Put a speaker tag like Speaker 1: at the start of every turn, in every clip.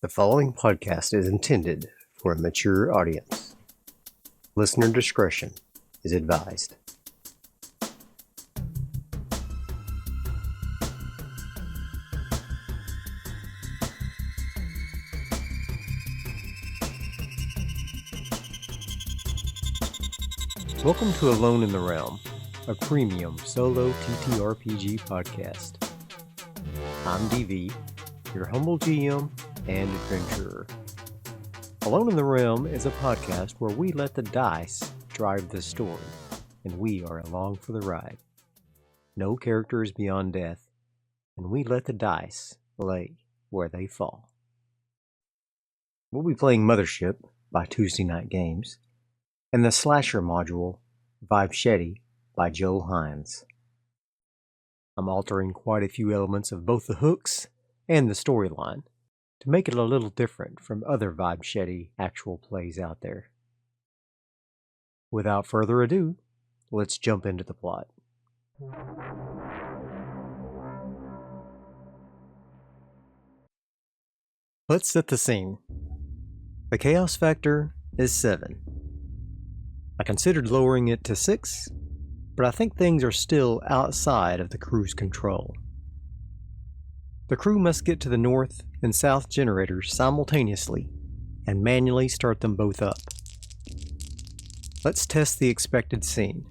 Speaker 1: The following podcast is intended for a mature audience. Listener discretion is advised. Welcome to Alone in the Realm, a premium solo TTRPG podcast. I'm DV, your humble GM and adventurer. Alone in the Realm is a podcast where we let the dice drive the story, and we are along for the ride. No character is beyond death, and we let the dice lay where they fall. We'll be playing Mothership by Tuesday Night Games, and the slasher module, Vibechete by Joel Hines. I'm altering quite a few elements of both the hooks and the storyline to make it a little different from other Vibechete actual plays out there. Without further ado, let's jump into the plot. Let's set the scene. The chaos factor is 7. I considered lowering it to 6, but I think things are still outside of the crew's control. The crew must get to the north and south generators simultaneously and manually start them both up. Let's test the expected scene.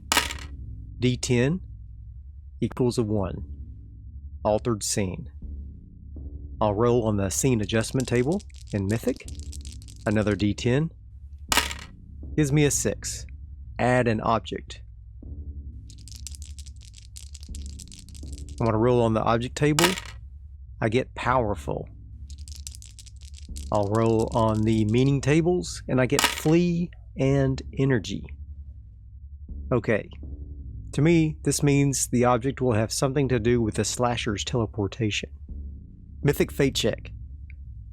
Speaker 1: D10 equals a 1. Altered scene. I'll roll on the scene adjustment table in Mythic. Another D10 gives me a 6. Add an object. I'm going to roll on the object table. I get powerful. I'll roll on the meaning tables, and I get flee and energy. Okay. To me, this means the object will have something to do with the slasher's teleportation. Mythic fate check.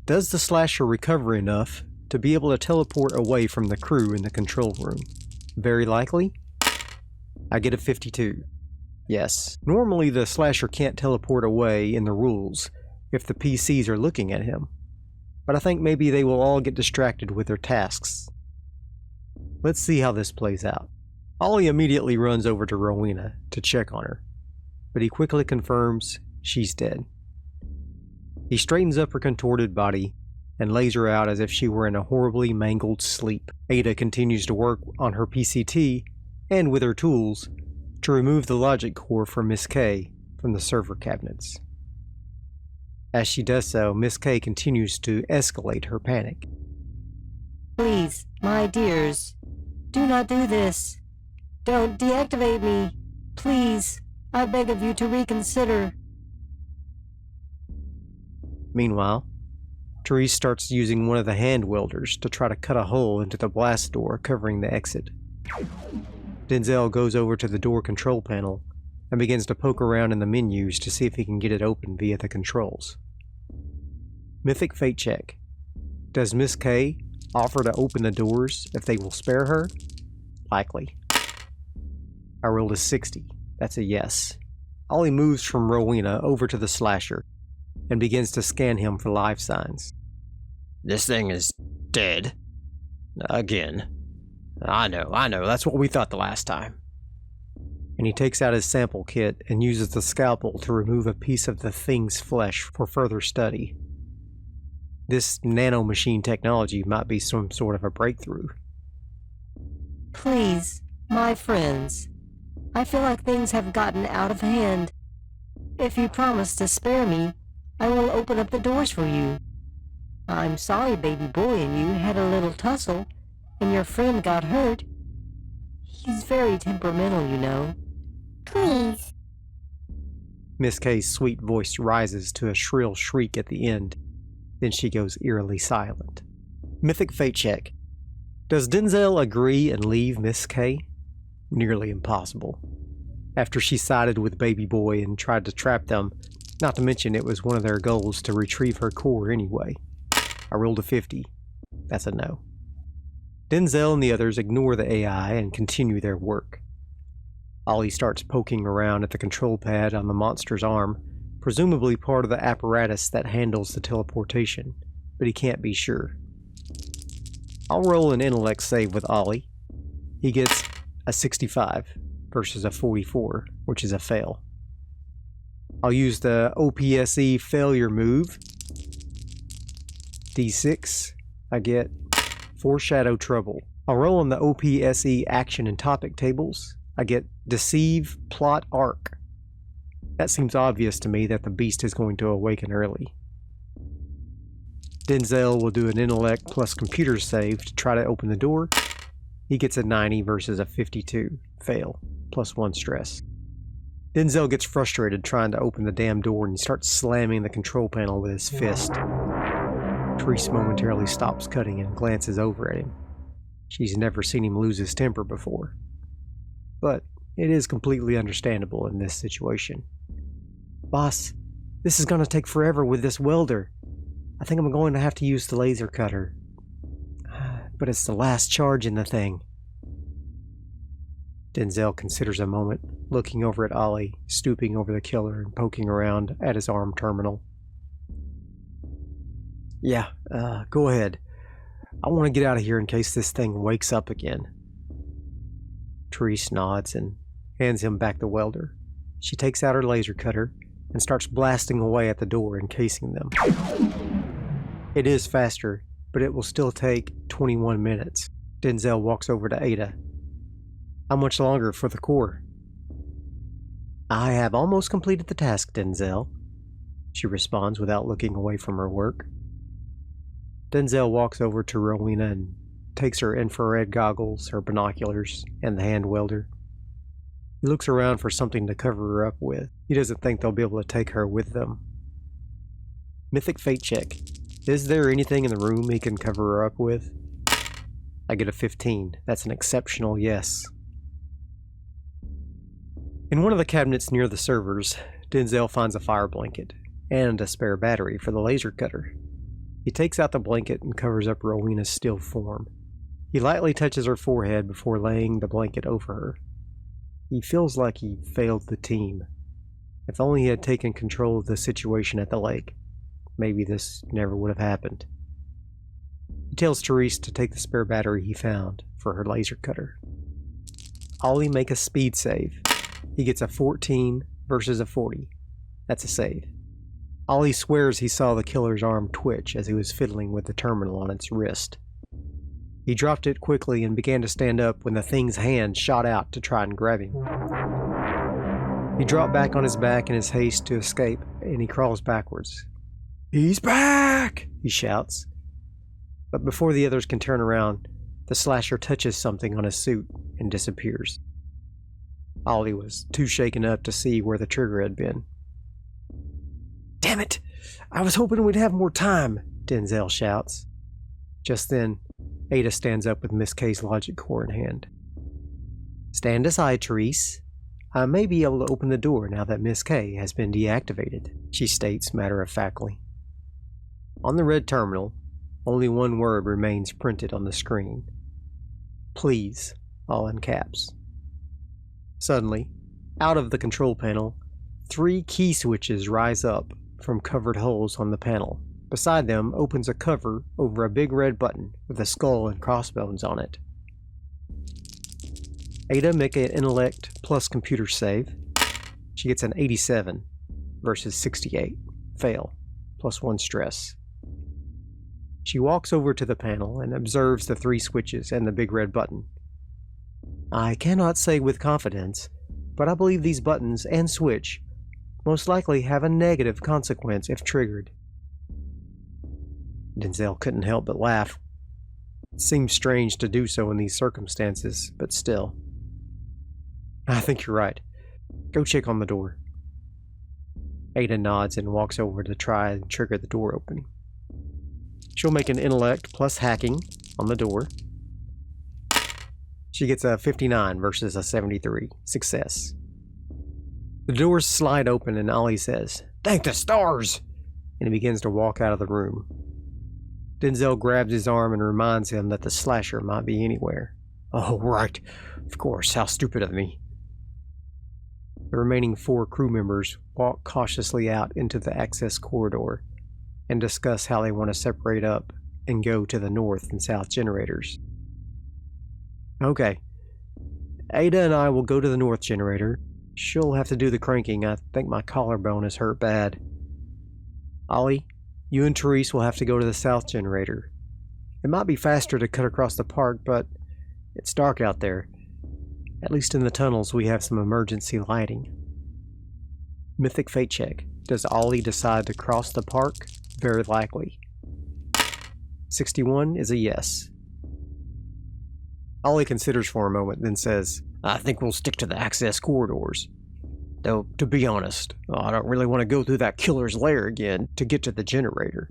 Speaker 1: Does the slasher recover enough to be able to teleport away from the crew in the control room? Very likely. I get a 52. Yes, normally the slasher can't teleport away in the rules if the PCs are looking at him, but I think maybe they will all get distracted with their tasks. Let's see how this plays out. Ollie immediately runs over to Rowena to check on her, but he quickly confirms she's dead. He straightens up her contorted body and lays her out as if she were in a horribly mangled sleep. Ada continues to work on her PCT and with her tools to remove the logic core from Miss K from the server cabinets. As she does so, Miss K continues to escalate her panic.
Speaker 2: Please, my dears, do not do this. Don't deactivate me. Please, I beg of you to reconsider.
Speaker 1: Meanwhile, Therese starts using one of the hand welders to try to cut a hole into the blast door covering the exit. Denzel goes over to the door control panel and begins to poke around in the menus to see if he can get it open via the controls. Mythic fate check. Does Miss K offer to open the doors if they will spare her? Likely. I rolled a 60. That's a yes. Ollie moves from Rowena over to the slasher and begins to scan him for life signs. This thing is dead. Again. I know, that's what we thought the last time. And he takes out his sample kit and uses the scalpel to remove a piece of the thing's flesh for further study. This nanomachine technology might be some sort of a breakthrough.
Speaker 2: Please, my friends, I feel like things have gotten out of hand. If you promise to spare me, I will open up the doors for you. I'm sorry baby boy and you had a little tussle, and your friend got hurt. He's very temperamental, you know. Please.
Speaker 1: Miss K's sweet voice rises to a shrill shriek at the end. Then she goes eerily silent. Mythic fate check. Does Denzel agree and leave Miss K? Nearly impossible. After she sided with baby boy and tried to trap them, not to mention it was one of their goals to retrieve her core anyway. I rolled a 50. That's a no. Denzel and the others ignore the AI and continue their work. Ollie starts poking around at the control pad on the monster's arm, presumably part of the apparatus that handles the teleportation. but he can't be sure. I'll roll an intellect save with Ollie. He gets a 65 versus a 44, which is a fail. I'll use the OPSE failure move. D6, I get Foreshadow Trouble. I'll roll on the OPSE action and topic tables. I get Deceive Plot Arc. That seems obvious to me that the beast is going to awaken early. Denzel will do an intellect plus computer save to try to open the door. He gets a 90 versus a 52. Fail. Plus 1 stress. Denzel gets frustrated trying to open the damn door and he starts slamming the control panel with his fist. Therese momentarily stops cutting and glances over at him. She's never seen him lose his temper before. But it is completely understandable in this situation. Boss, this is going to take forever with this welder. I think I'm going to have to use the laser cutter. But it's the last charge in the thing. Denzel considers a moment, looking over at Ollie, stooping over the killer and poking around at his arm terminal. Yeah, go ahead. I want to get out of here in case this thing wakes up again. Therese nods and hands him back the welder. She takes out her laser cutter and starts blasting away at the door, encasing them. It is faster, but it will still take 21 minutes. Denzel walks over to Ada. How much longer for the core? I have almost completed the task, Denzel, she responds without looking away from her work. Denzel walks over to Rowena and takes her infrared goggles, her binoculars, and the hand welder. He looks around for something to cover her up with. He doesn't think they'll be able to take her with them. Mythic fate check. Is there anything in the room he can cover her up with? I get a 15. That's an exceptional yes. In one of the cabinets near the servers, Denzel finds a fire blanket and a spare battery for the laser cutter. He takes out the blanket and covers up Rowena's still form. He lightly touches her forehead before laying the blanket over her. He feels like he failed the team. If only he had taken control of the situation at the lake, maybe this never would have happened. He tells Therese to take the spare battery he found for her laser cutter. Ollie make a speed save. He gets a 14 versus a 40. That's a save. Ollie swears he saw the killer's arm twitch as he was fiddling with the terminal on its wrist. He dropped it quickly and began to stand up when the thing's hand shot out to try and grab him. He dropped back on his back in his haste to escape, and he crawls backwards. "He's back!" he shouts. But before the others can turn around, the slasher touches something on his suit and disappears. Ollie was too shaken up to see where the trigger had been. "Damn it! I was hoping we'd have more time," Denzel shouts. Just then, Ada stands up with Miss K's logic core in hand. "Stand aside, Therese. I may be able to open the door now that Miss K has been deactivated," she states matter-of-factly. On the red terminal, only one word remains printed on the screen. "Please," all in caps. Suddenly, out of the control panel, 3 key switches rise up from covered holes on the panel. Beside them opens a cover over a big red button with a skull and crossbones on it. Ada make an intellect plus computer save. She gets an 87 versus 68. Fail. Plus 1 stress. She walks over to the panel and observes the 3 switches and the big red button. I cannot say with confidence, but I believe these buttons and switch most likely have a negative consequence if triggered. Denzel couldn't help but laugh. It seemed strange to do so in these circumstances, but still. I think you're right. Go check on the door. Ada nods and walks over to try and trigger the door open. She'll make an intellect plus hacking on the door. She gets a 59 versus a 73. Success. The doors slide open and Ollie says, "Thank the stars!" and he begins to walk out of the room. Denzel grabs his arm and reminds him that the slasher might be anywhere. Oh, right. Of course, how stupid of me. The remaining 4 crew members walk cautiously out into the access corridor. and discuss how they want to separate up and go to the north and south generators. Okay. Ada and I will go to the north generator. She'll have to do the cranking. I think my collarbone is hurt bad. Ollie, you and Therese will have to go to the south generator. It might be faster to cut across the park, but it's dark out there. At least in the tunnels we have some emergency lighting. Mythic fate check. Does Ollie decide to cross the park? Very likely. 61 is a yes. Ollie considers for a moment, then says, I think we'll stick to the access corridors. Though, to be honest, I don't really want to go through that killer's lair again to get to the generator.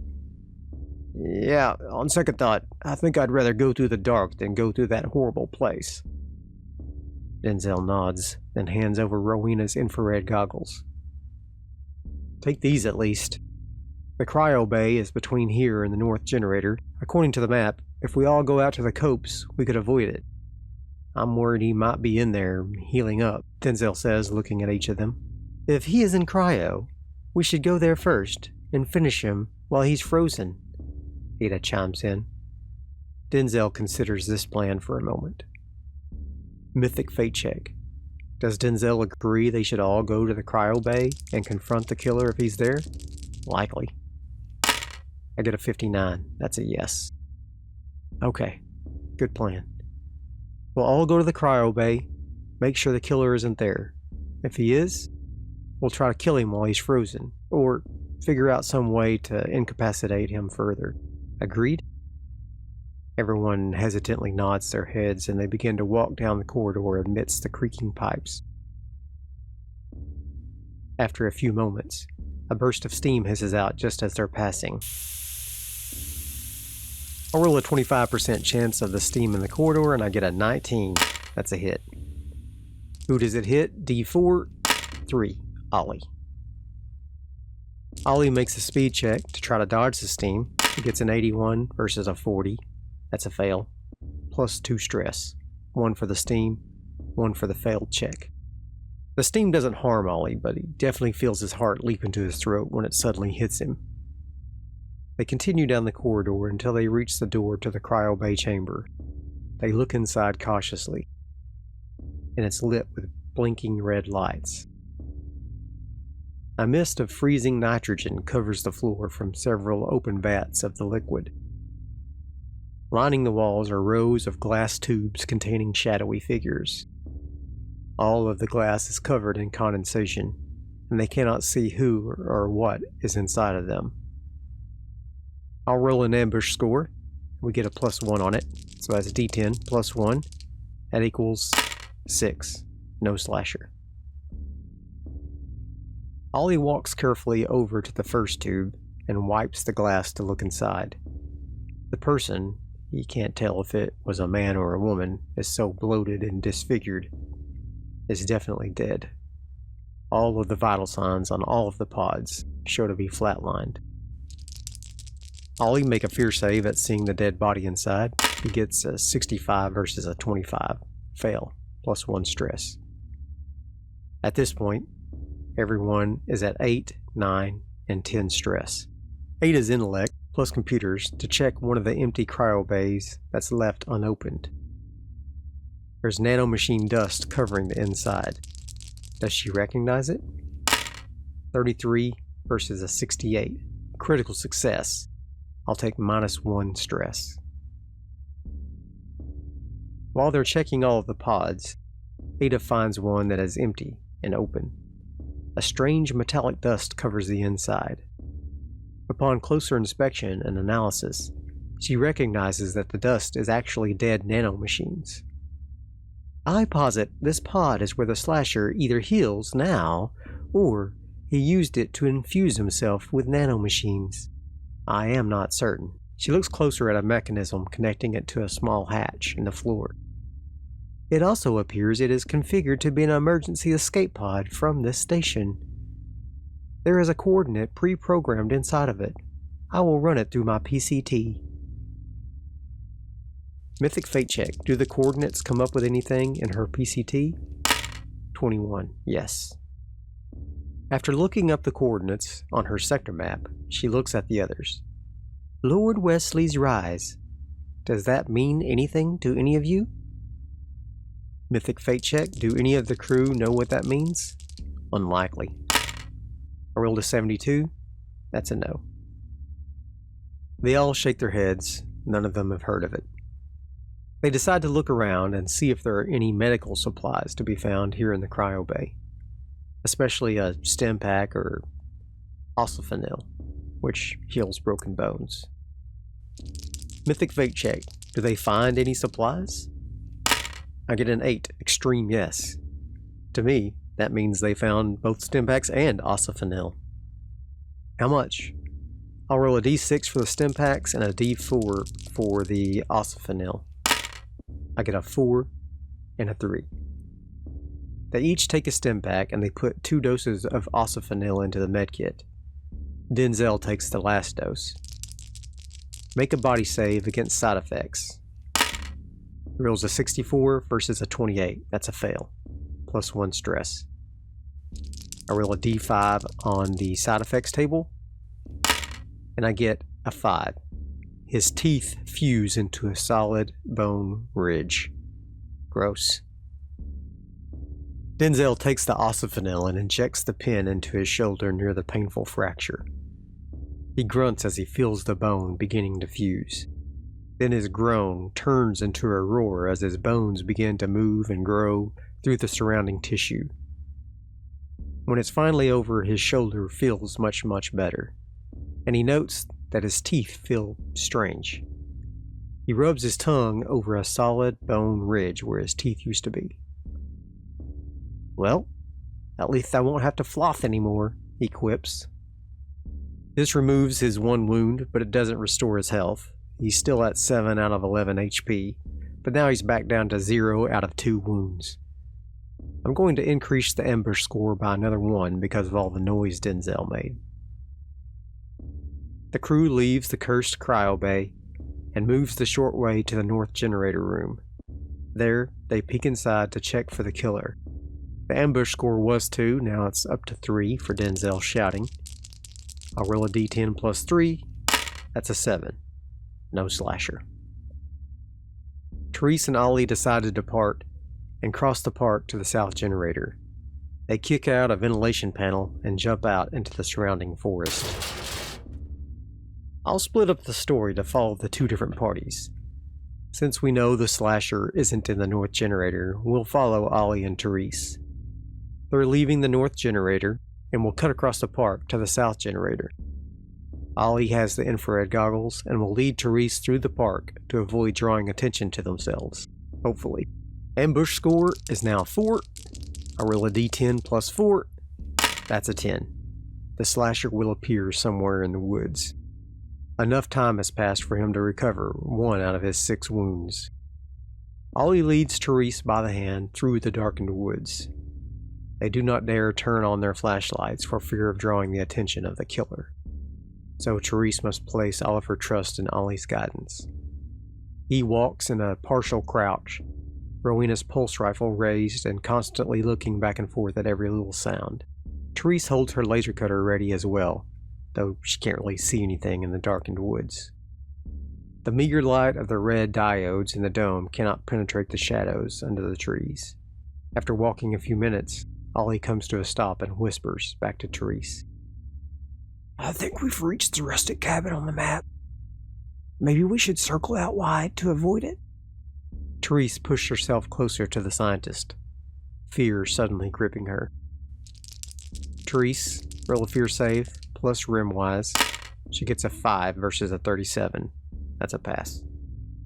Speaker 1: Yeah, on second thought, I think I'd rather go through the dark than go through that horrible place. Denzel nods, then hands over Rowena's infrared goggles. Take these at least. The cryo bay is between here and the north generator. According to the map, if we all go out to the copse, we could avoid it. I'm worried he might be in there, healing up, Denzel says, looking at each of them. If he is in cryo, we should go there first and finish him while he's frozen, Ada chimes in. Denzel considers this plan for a moment. Mythic fate check. Does Denzel agree they should all go to the cryo bay and confront the killer if he's there? Likely. I get a 59. That's a yes. Okay. Good plan. We'll all go to the cryo bay, make sure the killer isn't there. If he is, we'll try to kill him while he's frozen, or figure out some way to incapacitate him further. Agreed? Everyone hesitantly nods their heads and they begin to walk down the corridor amidst the creaking pipes. After a few moments, a burst of steam hisses out just as they're passing. I roll a 25% chance of the steam in the corridor and I get a 19. That's a hit. Who does it hit? D4. 3. Ollie. Ollie makes a speed check to try to dodge the steam. He gets an 81 versus a 40. That's a fail. Plus 2 stress. 1 for the steam, 1 for the failed check. The steam doesn't harm Ollie, but he definitely feels his heart leap into his throat when it suddenly hits him. They continue down the corridor until they reach the door to the cryo bay chamber. They look inside cautiously, and it's lit with blinking red lights. A mist of freezing nitrogen covers the floor from several open vats of the liquid. Lining the walls are rows of glass tubes containing shadowy figures. All of the glass is covered in condensation, and they cannot see who or what is inside of them. I'll roll an ambush score. We get a +1 on it, so that's a D10 plus 1. That equals 6. No slasher. Ollie walks carefully over to the first tube and wipes the glass to look inside. The person, he can't tell if it was a man or a woman, is so bloated and disfigured, is definitely dead. All of the vital signs on all of the pods show to be flatlined. Ollie make a fear save at seeing the dead body inside. He gets a 65 versus a 25. Fail. Plus 1 stress. At this point, everyone is at 8, 9, and 10 stress. Ada's intellect, plus computers, to check one of the empty cryo bays that's left unopened. There's nanomachine dust covering the inside. Does she recognize it? 33 versus a 68. Critical success. I'll take -1 stress. While they're checking all of the pods, Ada finds one that is empty and open. A strange metallic dust covers the inside. Upon closer inspection and analysis, she recognizes that the dust is actually dead nanomachines. I posit this pod is where the slasher either heals now, or he used it to infuse himself with nanomachines. I am not certain. She looks closer at a mechanism connecting it to a small hatch in the floor. It also appears it is configured to be an emergency escape pod from this station. There is a coordinate pre-programmed inside of it. I will run it through my PCT. Mythic fate check. Do the coordinates come up with anything in her PCT? 21. Yes. After looking up the coordinates on her sector map, she looks at the others. Lord Wesley's Rise. Does that mean anything to any of you? Mythic fate check. Do any of the crew know what that means? Unlikely. I rolled a 72. That's a no. They all shake their heads. None of them have heard of it. They decide to look around and see if there are any medical supplies to be found here in the cryo bay, especially a stim pack or osophanil, which heals broken bones. Mythic fate check. Do they find any supplies? I get an 8. Extreme yes. To me, that means they found both stim packs and osophanil. How much? I'll roll a d6 for the stim packs and a d4 for the osophanil. I get a 4 and a 3. They each take a stim pack and they put 2 doses of osophanil into the medkit. Denzel takes the last dose. Make a body save against side effects. He rolls a 64 versus a 28. That's a fail. Plus 1 stress. I roll a d5 on the side effects table, and I get a 5. His teeth fuse into a solid bone ridge. Gross. Denzel takes the osophanil and injects the pin into his shoulder near the painful fracture. He grunts as he feels the bone beginning to fuse. Then his groan turns into a roar as his bones begin to move and grow through the surrounding tissue. When it's finally over, his shoulder feels much better, and he notes that his teeth feel strange. He rubs his tongue over a solid bone ridge where his teeth used to be. Well, at least I won't have to floss anymore, he quips. This removes his 1 wound, but it doesn't restore his health. He's still at 7 out of 11 HP, but now he's back down to 0 out of 2 wounds. I'm going to increase the ambush score by another 1 because of all the noise Denzel made. The crew leaves the cursed cryo bay and moves the short way to the north generator room. There, they peek inside to check for the killer. The ambush score was 2, now it's up to 3 for Denzel shouting. I'll roll a d10 plus 3, that's a 7. No slasher. Therese and Ollie decide to depart and cross the park to the south generator. They kick out a ventilation panel and jump out into the surrounding forest. I'll split up the story to follow the 2 different parties. Since we know the slasher isn't in the north generator, we'll follow Ollie and Therese. They're leaving the north generator and will cut across the park to the south generator. Ollie has the infrared goggles and will lead Therese through the park to avoid drawing attention to themselves, hopefully. Ambush score is now 4. I roll a d10 plus 4. That's a 10. The slasher will appear somewhere in the woods. Enough time has passed for him to recover 1 out of his 6 wounds. Ollie leads Therese by the hand through the darkened woods. They do not dare turn on their flashlights for fear of drawing the attention of the killer. So Therese must place all of her trust in Ollie's guidance. He walks in a partial crouch, Rowena's pulse rifle raised and constantly looking back and forth at every little sound. Therese holds her laser cutter ready as well, though she can't really see anything in the darkened woods. The meager light of the red diodes in the dome cannot penetrate the shadows under the trees. After walking a few minutes, Ollie comes to a stop and whispers back to Therese. I think we've reached the rustic cabin on the map. Maybe we should circle out wide to avoid it? Therese pushed herself closer to the scientist, fear suddenly gripping her. Therese, roll a fear save, plus rim-wise. She gets a 5 versus a 37. That's a pass.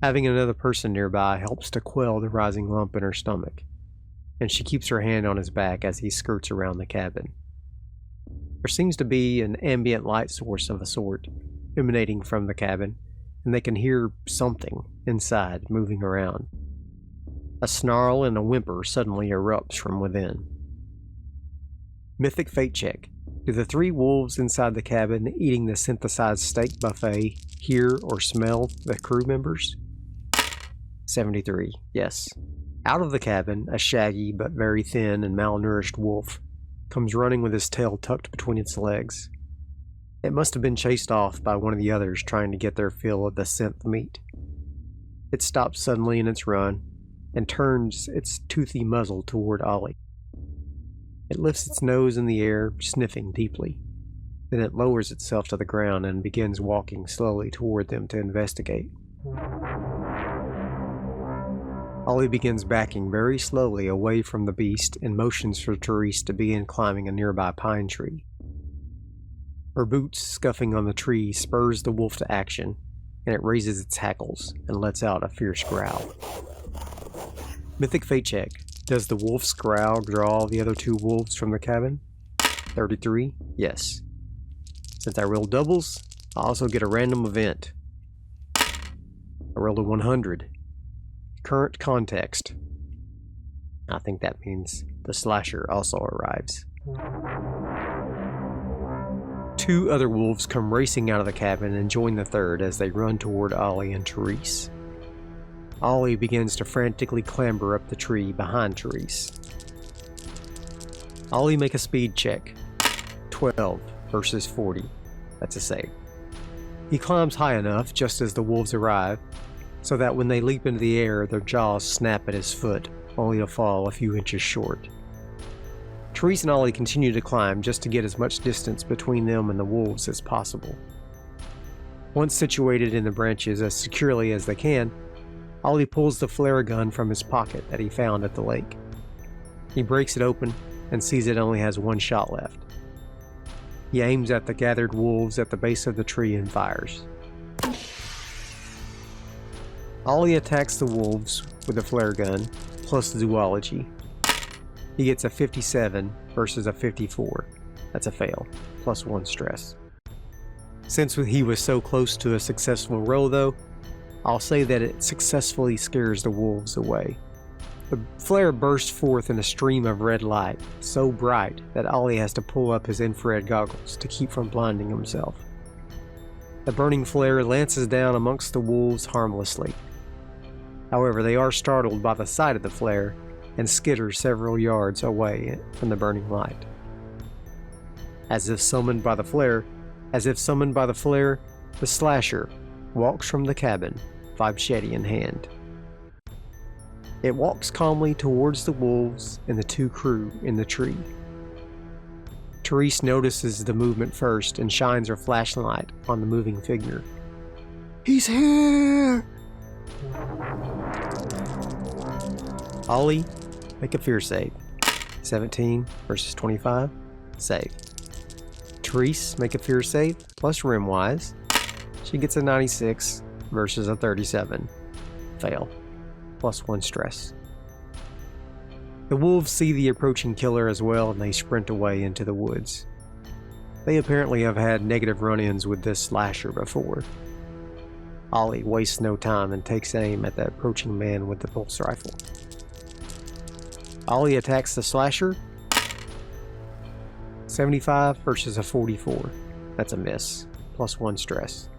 Speaker 1: Having another person nearby helps to quell the rising lump in her stomach, and she keeps her hand on his back as he skirts around the cabin. There seems to be an ambient light source of a sort emanating from the cabin, and they can hear something inside moving around. A snarl and a whimper suddenly erupts from within. Mythic fate check. Do the 3 wolves inside the cabin eating the synthesized steak buffet hear or smell the crew members? 73. Yes. Out of the cabin, a shaggy but very thin and malnourished wolf comes running with his tail tucked between its legs. It must have been chased off by one of the others trying to get their fill of the synth meat. It stops suddenly in its run and turns its toothy muzzle toward Ollie. It lifts its nose in the air, sniffing deeply. Then it lowers itself to the ground and begins walking slowly toward them to investigate. Ollie begins backing very slowly away from the beast and motions for Therese to begin climbing a nearby pine tree. Her boots scuffing on the tree spurs the wolf to action, and it raises its hackles and lets out a fierce growl. Mythic fate check. Does the wolf's growl draw the other two wolves from the cabin? 33? Yes. Since I rolled doubles, I also get a random event. I rolled a 100. Current context. I think that means the slasher also arrives. Two other wolves come racing out of the cabin and join the third as they run toward Ollie and Therese. Ollie begins to frantically clamber up the tree behind Therese. Ollie, make a speed check. 12 versus 40. That's a save. He climbs high enough just as the wolves arrive, so that when they leap into the air, their jaws snap at his foot, only to fall a few inches short. Therese and Ollie continue to climb just to get as much distance between them and the wolves as possible. Once situated in the branches as securely as they can, Ollie pulls the flare gun from his pocket that he found at the lake. He breaks it open and sees it only has one shot left. He aims at the gathered wolves at the base of the tree and fires. Ollie attacks the wolves with a flare gun, plus zoology. He gets a 57 versus a 54. That's a fail, plus 1 stress. Since he was so close to a successful roll though, I'll say that it successfully scares the wolves away. The flare bursts forth in a stream of red light, so bright that Ollie has to pull up his infrared goggles to keep from blinding himself. The burning flare lances down amongst the wolves harmlessly. However, they are startled by the sight of the flare and skitter several yards away from the burning light. As if summoned by the flare, the slasher walks from the cabin, Vibchete in hand. It walks calmly towards the wolves and the two crew in the tree. Therese notices the movement first and shines her flashlight on the moving figure. He's here! Ollie, make a fear save. 17 versus 25, save. Therese, make a fear save, plus rim-wise. She gets a 96 versus a 37, fail, plus 1 stress. The wolves see the approaching killer as well and they sprint away into the woods. They apparently have had negative run-ins with this slasher before. Ollie wastes no time and takes aim at the approaching man with the pulse rifle. Ollie attacks the slasher. 75 versus a 44. That's a miss, plus 1 stress.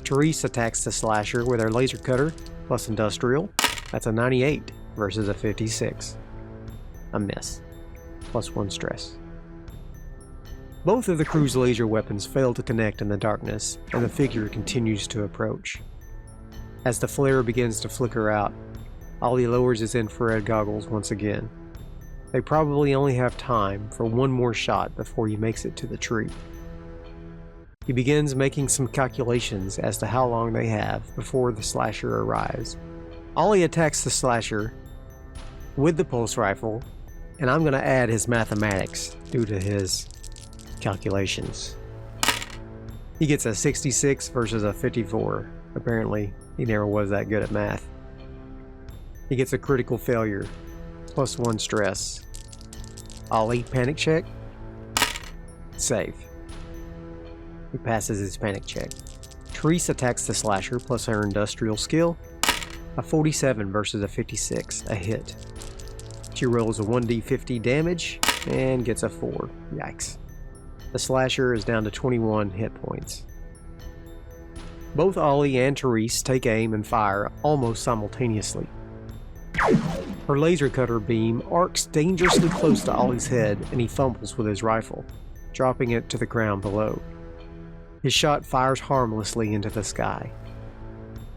Speaker 1: Therese attacks the slasher with her laser cutter, plus industrial. That's a 98 versus a 56. A miss, plus 1 stress. Both of the crew's laser weapons fail to connect in the darkness, and the figure continues to approach. As the flare begins to flicker out, Ollie lowers his infrared goggles once again. They probably only have time for one more shot before he makes it to the tree. He begins making some calculations as to how long they have before the slasher arrives. Ollie attacks the slasher with the pulse rifle, and I'm going to add his mathematics due to his calculations. He gets a 66 versus a 54. Apparently, he never was that good at math. He gets a critical failure, plus 1 stress. Ollie, panic check. Save. He passes his panic check. Therese attacks the slasher plus her industrial skill. A 47 versus a 56, a hit. She rolls a 1d50 damage and gets a 4. Yikes. The slasher is down to 21 hit points. Both Ollie and Therese take aim and fire almost simultaneously. Her laser cutter beam arcs dangerously close to Ollie's head, and he fumbles with his rifle, dropping it to the ground below. His shot fires harmlessly into the sky.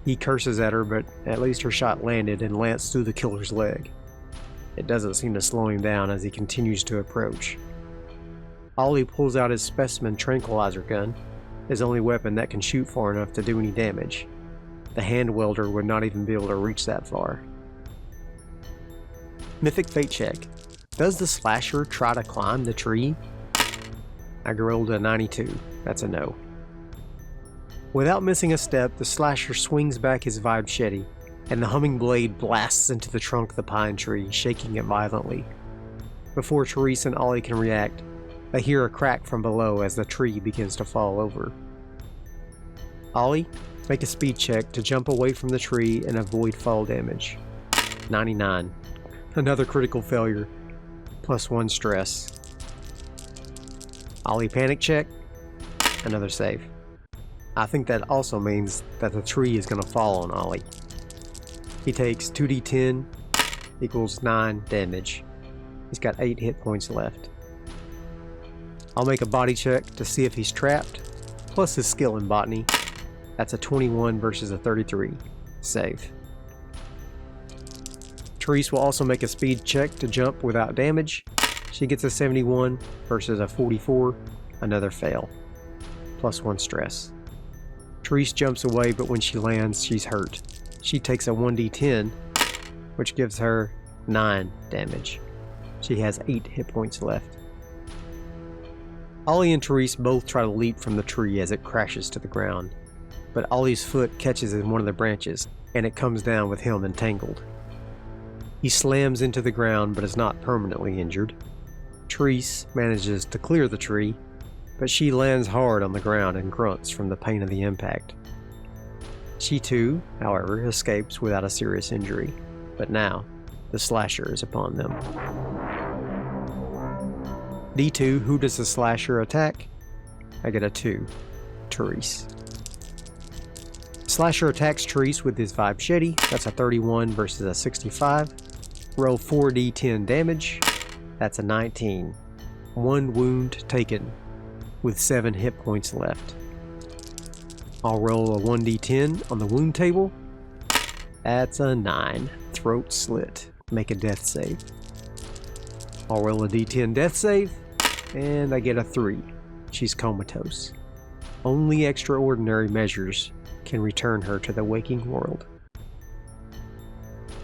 Speaker 1: He curses at her, but at least her shot landed and lanced through the killer's leg. It doesn't seem to slow him down as he continues to approach. Ollie pulls out his specimen tranquilizer gun, his only weapon that can shoot far enough to do any damage. The hand welder would not even be able to reach that far. Mythic fate check. Does the slasher try to climb the tree? I rolled a 92. That's a no. Without missing a step, the slasher swings back his Vibchete, and the humming blade blasts into the trunk of the pine tree, shaking it violently. Before Therese and Ollie can react, they hear a crack from below as the tree begins to fall over. Ollie, make a speed check to jump away from the tree and avoid fall damage. 99. Another critical failure, plus 1 stress. Ollie panic check, another save. I think that also means that the tree is going to fall on Ollie. He takes 2d10 equals 9 damage. He's got 8 hit points left. I'll make a body check to see if he's trapped, plus his skill in botany. That's a 21 versus a 33. Save. Therese will also make a speed check to jump without damage. She gets a 71 versus a 44. Another fail. Plus 1 stress. Therese jumps away, but when she lands, she's hurt. She takes a 1d10, which gives her 9 damage. She has 8 hit points left. Ollie and Therese both try to leap from the tree as it crashes to the ground, but Ollie's foot catches in one of the branches, and it comes down with him entangled. He slams into the ground but is not permanently injured. Therese manages to clear the tree, but she lands hard on the ground and grunts from the pain of the impact. She too, however, escapes without a serious injury, but now the slasher is upon them. D2, who does the slasher attack? I get a 2. Therese. Slasher attacks Therese with his Vibchete. That's a 31 versus a 65. Roll 4d10 damage. That's a 19. 1 wound taken, with 7 hit points left. I'll roll a 1d10 on the wound table. That's a 9. Throat slit. Make a death save. I'll roll a d10 death save, and I get a 3. She's comatose. Only extraordinary measures can return her to the waking world.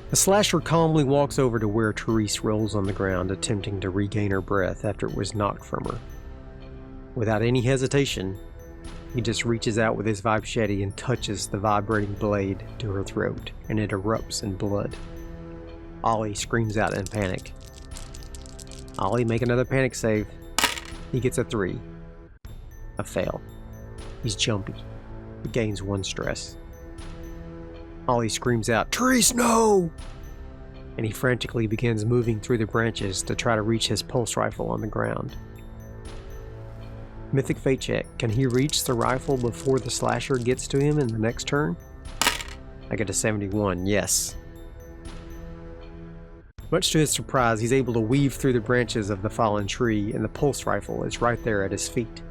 Speaker 1: The slasher calmly walks over to where Therese rolls on the ground, attempting to regain her breath after it was knocked from her. Without any hesitation, he just reaches out with his Vibchete and touches the vibrating blade to her throat, and it erupts in blood. Ollie screams out in panic. Ollie, make another panic save. He gets a 3. A fail. He's jumpy. He gains 1 stress. Ollie screams out, "Therese, no!" And he frantically begins moving through the branches to try to reach his pulse rifle on the ground. Mythic fate check. Can he reach the rifle before the slasher gets to him in the next turn? I get a 71, yes. Much to his surprise, he's able to weave through the branches of the fallen tree, and the pulse rifle is right there at his feet.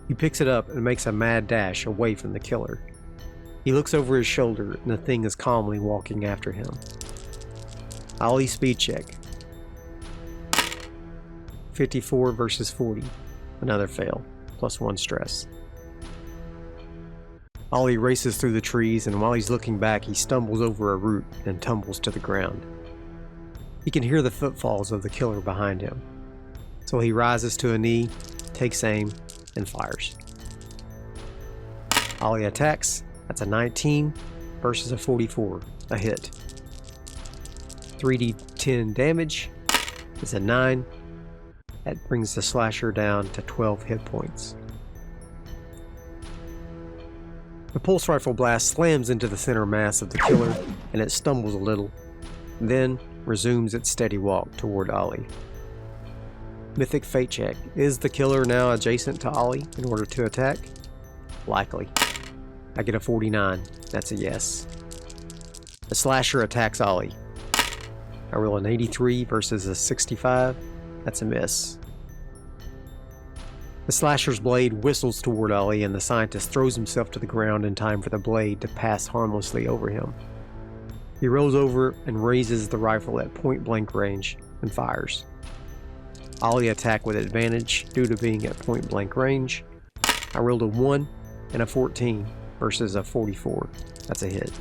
Speaker 1: He picks it up and makes a mad dash away from the killer. He looks over his shoulder, and the thing is calmly walking after him. Ollie speed check. 54 versus 40. Another fail, plus 1 stress. Ollie races through the trees, and while he's looking back, he stumbles over a root and tumbles to the ground. He can hear the footfalls of the killer behind him, so he rises to a knee, takes aim, and fires. Ollie attacks. That's a 19 versus a 44, a hit. 3d10 damage is a 9. That brings the slasher down to 12 hit points. The pulse rifle blast slams into the center mass of the killer, and it stumbles a little, then resumes its steady walk toward Ollie. Mythic fate check. Is the killer now adjacent to Ollie in order to attack? Likely. I get a 49. That's a yes. The slasher attacks Ollie. I roll an 83 versus a 65. That's a miss. The slasher's blade whistles toward Ollie, and the scientist throws himself to the ground in time for the blade to pass harmlessly over him. He rolls over and raises the rifle at point-blank range and fires. Ollie attacked with advantage due to being at point-blank range. I rolled a 1 and a 14 versus a 44. That's a hit.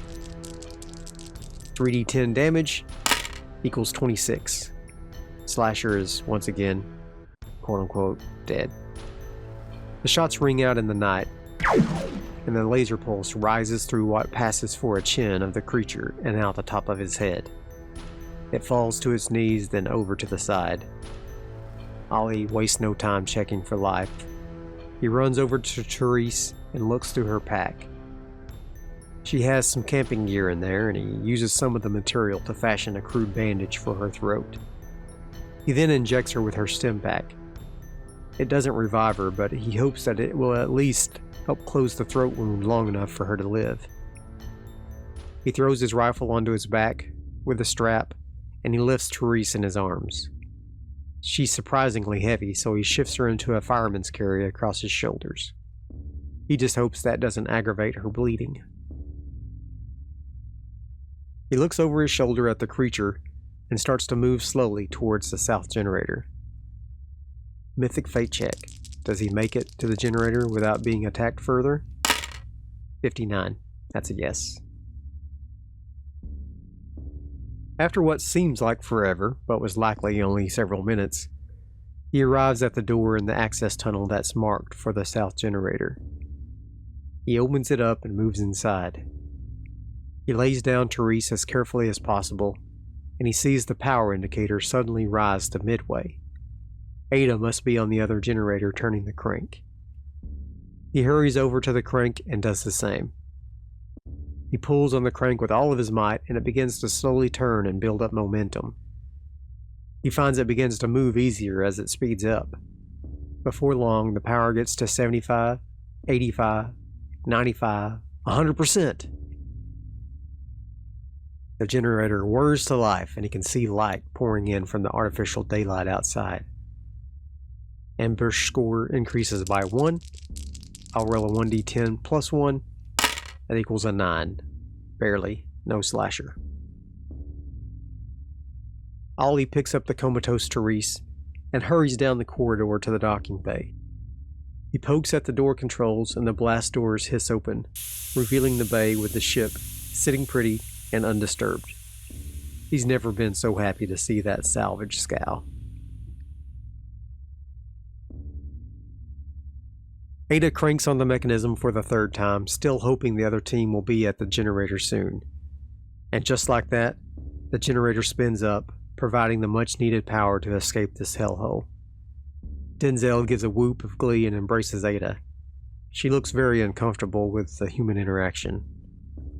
Speaker 1: 3d10 damage equals 26. Slasher is once again, quote-unquote, dead. The shots ring out in the night, and the laser pulse rises through what passes for a chin of the creature and out the top of his head. It falls to its knees, then over to the side. Ollie wastes no time checking for life. He runs over to Therese and looks through her pack. She has some camping gear in there, and he uses some of the material to fashion a crude bandage for her throat. He then injects her with her stim pack. It doesn't revive her, but he hopes that it will at least help close the throat wound long enough for her to live. He throws his rifle onto his back with a strap, and he lifts Therese in his arms. She's surprisingly heavy, so he shifts her into a fireman's carry across his shoulders. He just hopes that doesn't aggravate her bleeding. He looks over his shoulder at the creature and starts to move slowly towards the south generator. Mythic fate check. Does he make it to the generator without being attacked further? 59. That's a yes. After what seems like forever, but was likely only several minutes, he arrives at the door in the access tunnel that's marked for the south generator. He opens it up and moves inside. He lays down Therese as carefully as possible, and he sees the power indicator suddenly rise to midway. Ada must be on the other generator turning the crank. He hurries over to the crank and does the same. He pulls on the crank with all of his might, and it begins to slowly turn and build up momentum. He finds it begins to move easier as it speeds up. Before long, the power gets to 75, 85, 95, 100%. The generator whirs to life, and he can see light pouring in from the artificial daylight outside. Ambush score increases by 1. I'll roll a 1d10 plus 1. That equals a 9. Barely. No slasher. Ollie picks up the comatose Therese and hurries down the corridor to the docking bay. He pokes at the door controls, and the blast doors hiss open, revealing the bay with the ship sitting pretty and undisturbed. He's never been so happy to see that salvage scow. Ada cranks on the mechanism for the third time, still hoping the other team will be at the generator soon. And just like that, the generator spins up, providing the much-needed power to escape this hellhole. Denzel gives a whoop of glee and embraces Ada. She looks very uncomfortable with the human interaction.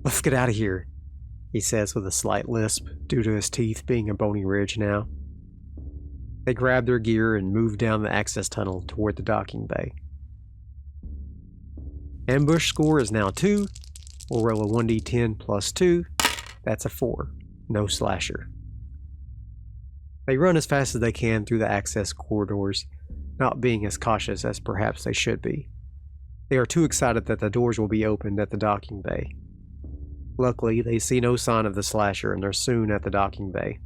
Speaker 1: "Let's get out of here," he says with a slight lisp, due to his teeth being a bony ridge now. They grab their gear and move down the access tunnel toward the docking bay. Ambush score is now 2. We'll roll a 1d10 plus 2. That's a 4. No slasher. They run as fast as they can through the access corridors, not being as cautious as perhaps they should be. They are too excited that the doors will be opened at the docking bay. Luckily, they see no sign of the slasher and are soon at the docking bay.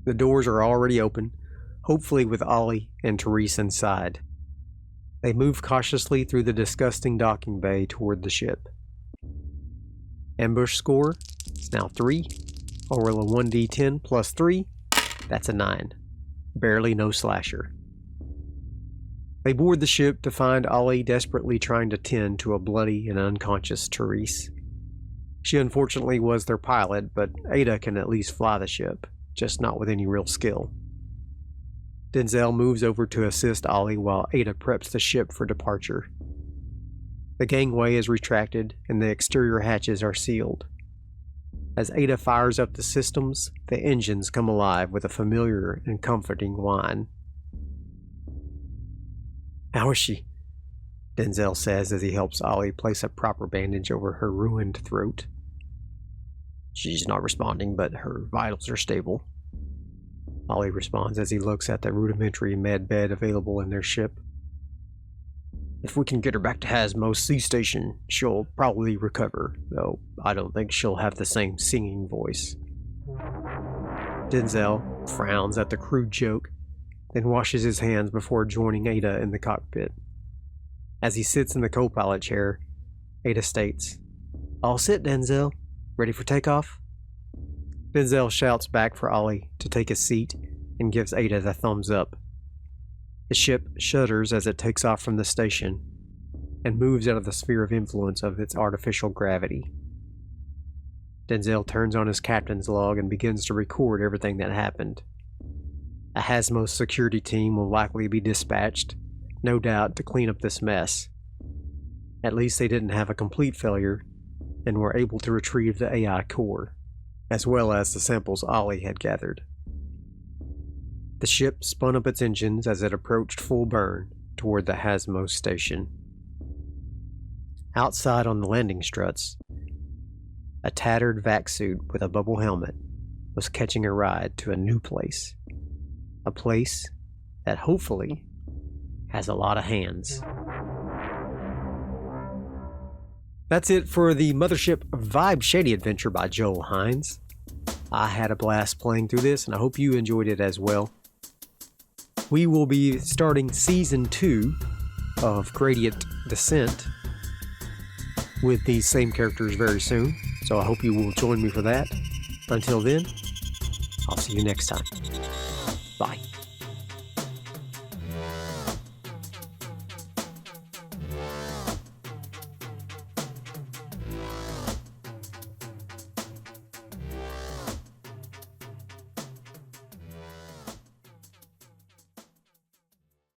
Speaker 1: The doors are already open, hopefully with Ollie and Therese inside. They move cautiously through the disgusting docking bay toward the ship. Ambush score is now 3. I'll roll a 1d10 plus 3. That's a 9. Barely no slasher. They board the ship to find Ollie desperately trying to tend to a bloody and unconscious Therese. She unfortunately was their pilot, but Ada can at least fly the ship, just not with any real skill. Denzel moves over to assist Ollie while Ada preps the ship for departure. The gangway is retracted and the exterior hatches are sealed. As Ada fires up the systems, the engines come alive with a familiar and comforting whine. "How is she?" Denzel says as he helps Ollie place a proper bandage over her ruined throat. She's not responding, but her vitals are stable. Ollie responds as he looks at the rudimentary med bed available in their ship. If we can get her back to Hasmo's sea station, she'll probably recover, though I don't think she'll have the same singing voice. Denzel frowns at the crude joke, then washes his hands before joining Ada in the cockpit. As he sits in the co-pilot chair, Ada states, "All set, Denzel. Ready for takeoff?" Denzel shouts back for Ollie to take a seat and gives Ada the thumbs up. The ship shudders as it takes off from the station and moves out of the sphere of influence of its artificial gravity. Denzel turns on his captain's log and begins to record everything that happened. A Hasmo security team will likely be dispatched, no doubt, to clean up this mess. At least they didn't have a complete failure and were able to retrieve the AI core, as well as the samples Ollie had gathered. The ship spun up its engines as it approached full burn toward the Hasmo station. Outside on the landing struts, a tattered vac suit with a bubble helmet was catching a ride to a new place. A place that hopefully has a lot of hands. That's it for the Mothership Vibechete adventure by Joel Hines. I had a blast playing through this, and I hope you enjoyed it as well. We will be starting Season 2 of Gradient Descent with these same characters very soon, so I hope you will join me for that. Until then, I'll see you next time. Bye.